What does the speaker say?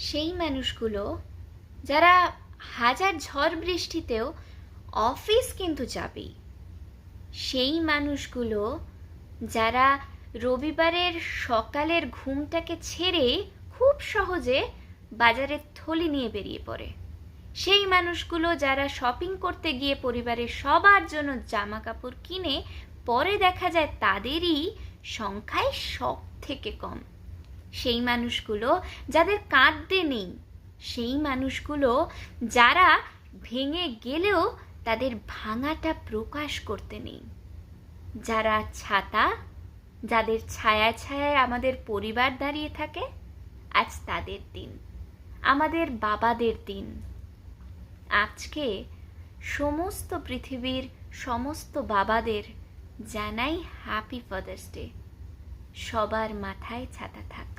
সেই মানুষগুলো যারা হাজার ঝড় বৃষ্টিতেও অফিস কিন্তু যাবেই, সেই মানুষগুলো যারা রবিবারের সকালের ঘুমটাকে ছেড়ে খুব সহজে বাজারের থলি নিয়ে বেরিয়ে পড়ে, সেই মানুষগুলো যারা শপিং করতে গিয়ে পরিবারের সবার জন্য জামা কাপড় কিনে পরে দেখা যায় তাদেরই সংখ্যায় সব থেকে কম, সেই মানুষগুলো যাদের কাঁদতে নেই, সেই মানুষগুলো যারা ভেঙে গেলেও তাদের ভাঙাটা প্রকাশ করতে নেই, যারা ছাতা, যাদের ছায়ায় ছায়ায় আমাদের পরিবার দাঁড়িয়ে থাকে, আজ তাদের দিন, আমাদের বাবাদের দিন। আজকে সমস্ত পৃথিবীর সমস্ত বাবাদের জানাই হ্যাপি ফাদার্স ডে। সবার মাথায় ছাতা থাক।